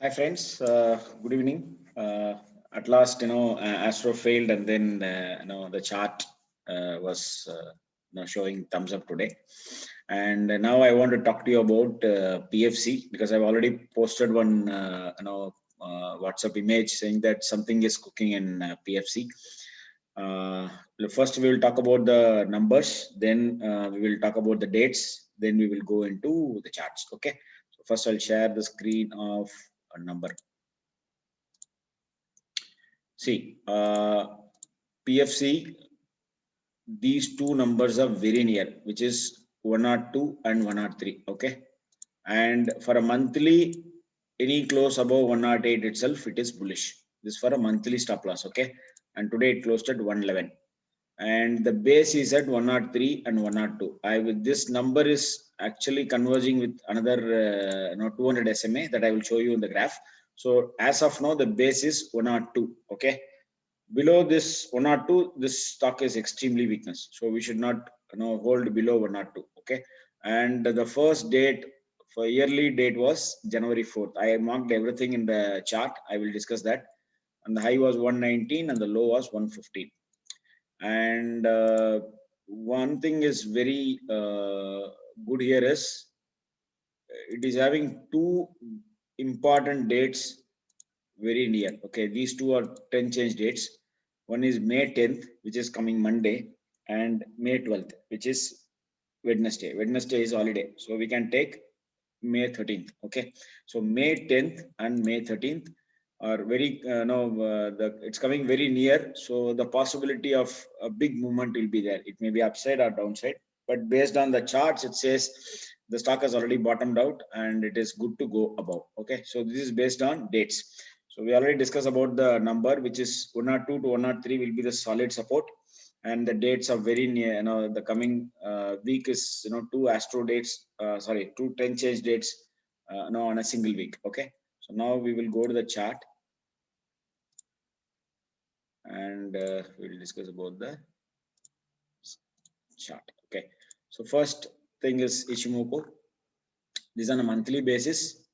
Hi friends, good evening. At last, Astro failed, and then the chart was showing thumbs up today. And now I want to talk to you about PFC because I've already posted one WhatsApp image saying that something is cooking in PFC. Uh, First, we will talk about the numbers, then we will talk about the dates, then we will go into the charts. Okay. So first, I'll share the screen of a number. See, PFC, these two numbers are very near, which is 102 and 103. Okay. And for a monthly, any close above 108 itself, it is bullish. This for a monthly stop loss. Okay. And today it closed at 111. And the base is at 103 and 102. I with this number is actually converging with another 200 SMA that I will show you in the graph. So as of now, the base is 102. Okay. Below this 102, this stock is extremely weakness. So we should not hold below 102. Okay. And the first date for yearly date was January 4th. I marked everything in the chart. I will discuss that. And the high was 119 and the low was 115. And one thing is very good here is it is having two important dates very near. Okay, these two are 10 change dates. One is May 10th, which is coming Monday, and May 12th, which is Wednesday. Wednesday is holiday, so we can take May 13th. Okay, so May 10th and May 13th are very it's coming very near. So the possibility of a big movement will be there. It may be upside or downside, but based on the charts, it says the stock has already bottomed out and it is good to go above. Okay, so this is based on dates. So we already discussed about the number, which is 102 to 103 will be the solid support, and the dates are very near. The coming week is two astro dates. Two 10 change dates. On a single week. Okay. So now we will go to the chart and we will discuss about the chart. Okay. So first thing is Ichimoku. This is on a monthly basis.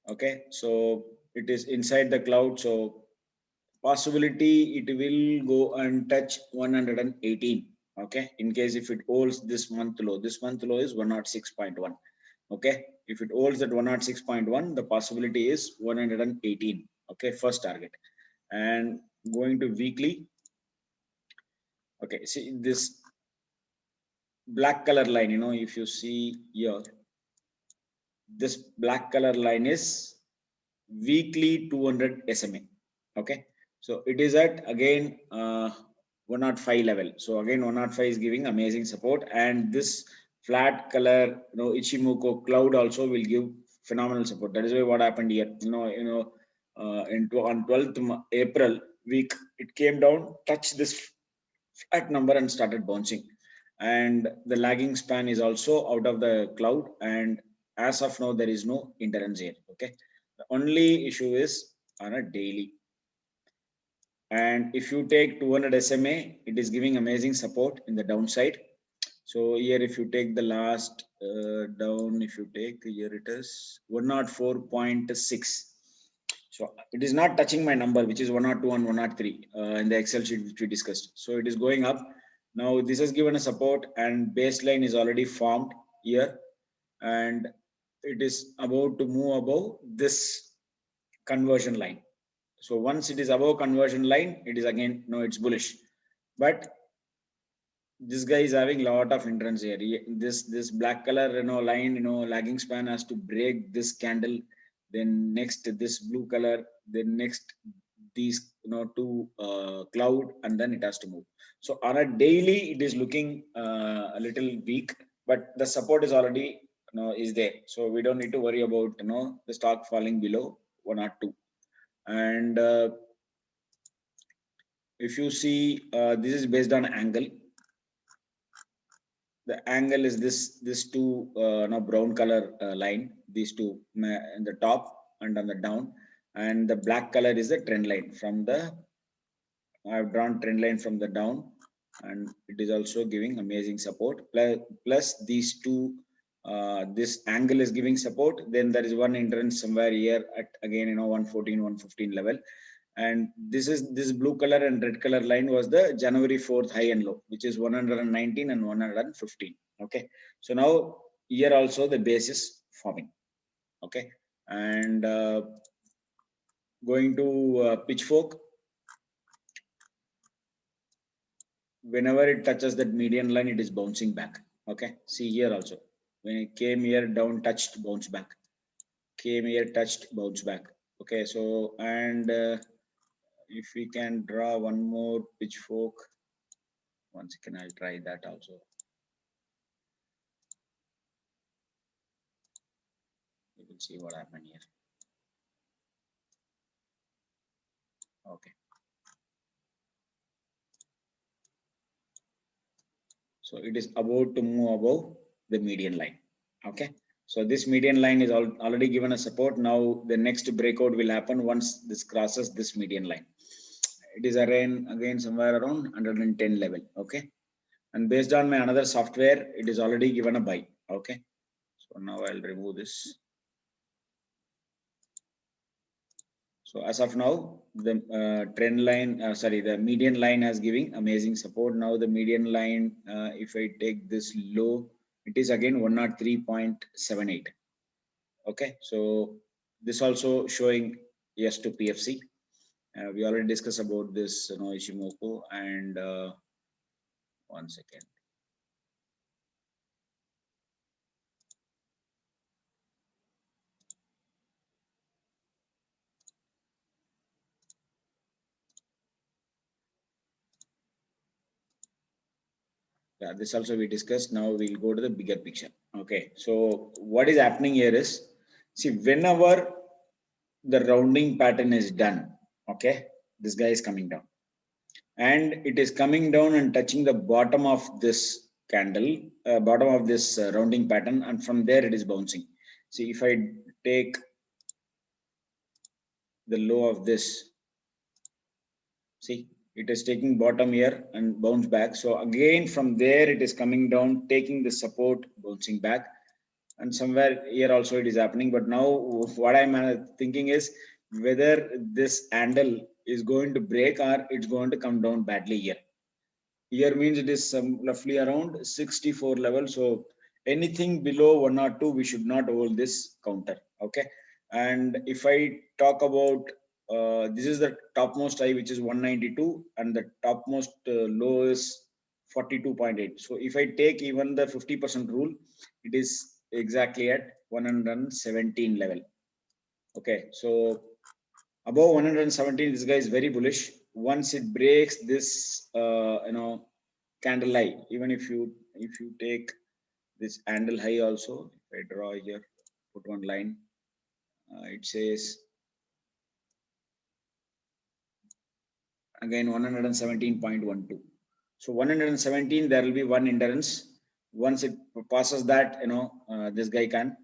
Okay. So it is inside the cloud. So possibility it will go and touch 118. Okay. In case if it holds this month low is 106.1. Okay. If it holds at 106.1, the possibility is 118. Okay. First target. And going to weekly. Okay, see this black color line, if you see here, this black color line is weekly 200 SMA. Okay, so it is at again 105 level. So again 105 is giving amazing support, and this flat color, Ichimoku cloud also will give phenomenal support. That is why what happened here, on 12th April week, it came down, touched this flat number and started bouncing, and the lagging span is also out of the cloud, and as of now there is no interference here. Okay, the only issue is on a daily, and if you take 200 SMA, it is giving amazing support in the downside. So here if you take the last down, if you take here, it is 104.6. so it is not touching my number, which is 102 and 103 in the Excel sheet which we discussed. So it is going up. Now this has given a support and baseline is already formed here, and it is about to move above this conversion line. So once it is above conversion line, it is again, it's bullish. But this guy is having a lot of entrance here. This black color line, lagging span has to break this candle, then next this blue color, then next these two cloud, and then it has to move. So on a daily it is looking a little weak, but the support is already is there, so we don't need to worry about the stock falling below 102. And if you see, this is based on angle. The angle is this two brown color line, these two in the top and on the down, and the black color is the trend line from the I've drawn trend line from the down, and it is also giving amazing support, plus these two this angle is giving support, then there is one hindrance somewhere here at again 114, 115 level. And this blue color and red color line was the January 4th high and low, which is 119 and 115. Okay, so now here also the base is forming. Okay, and going to pitchfork, whenever it touches that median line, it is bouncing back. Okay, see here also, when it came here down, touched, bounce back, came here, touched, bounce back. Okay, so and if we can draw one more pitchfork, once again I'll try that also. We will see what happened here. Okay, so it is about to move above the median line. Okay, so this median line is already given a support. Now the next breakout will happen once this crosses this median line. It is again somewhere around 110 level. Okay, and based on my another software, it is already given a buy. Okay, so now I'll remove this. So as of now, the trend line, the median line is giving amazing support. Now the median line, if I take this low, it is again 103.78. Okay, so this also showing yes to PFC. We already discussed about this, Ishimoku, and one second. Yeah, this also we discussed. Now we'll go to the bigger picture. Okay, so what is happening here is, see, whenever the rounding pattern is done, okay, this guy is coming down, and it is coming down and touching the bottom of this candle, bottom of this rounding pattern, and from there it is bouncing. See, if I take the low of this, see, it is taking bottom here and bounce back. So again from there it is coming down, taking the support, bouncing back, and somewhere here also it is happening. But now what I'm thinking is whether this handle is going to break or it's going to come down badly here. Here means it is roughly around 64 level. So anything below 1 or 2, we should not hold this counter. Okay, and if I talk about this is the topmost high, which is 192, and the topmost low is 42.8. So if I take even the 50% rule, it is exactly at 117 level. Okay, so above 117, this guy is very bullish. Once it breaks this candle high, even if you take this candle high also, if I draw here, put one line, it says again 117.12. so 117, there will be one hindrance. Once it passes that, this guy can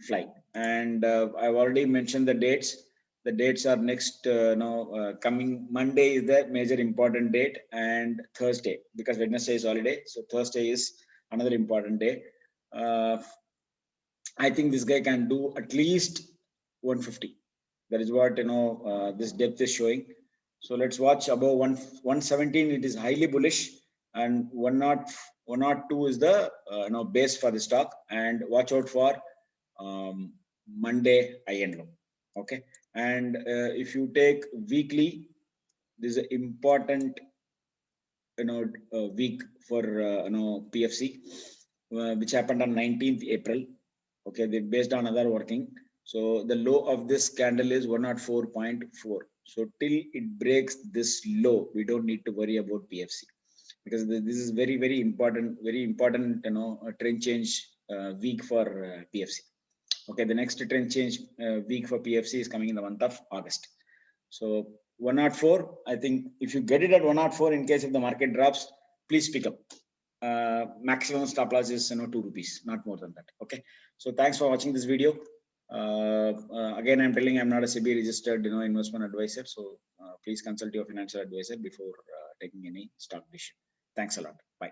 fly. And I've already mentioned the dates. The dates are next coming Monday is the major important date, and Thursday, because Wednesday is holiday, so Thursday is another important day. I think this guy can do at least 150. That is what this depth is showing. So let's watch above 117. It is highly bullish, and 102 is the base for the stock. And watch out for Monday high and low. Okay, and if you take weekly, this is an important week for PFC, which happened on 19th April. Okay, they based on other working. So the low of this candle is 104.4. So till it breaks this low, we don't need to worry about PFC, because this is very important trend change week for PFC. Okay, the next trend change week for PFC is coming in the month of August. So 104, I think if you get it at 104, in case if the market drops, please pick up. Maximum stop loss is 2 rupees, not more than that. Okay, so thanks for watching this video. Again, I'm telling I'm not a SEBI registered investment advisor, so please consult your financial advisor before taking any stock decision. Thanks a lot. Bye.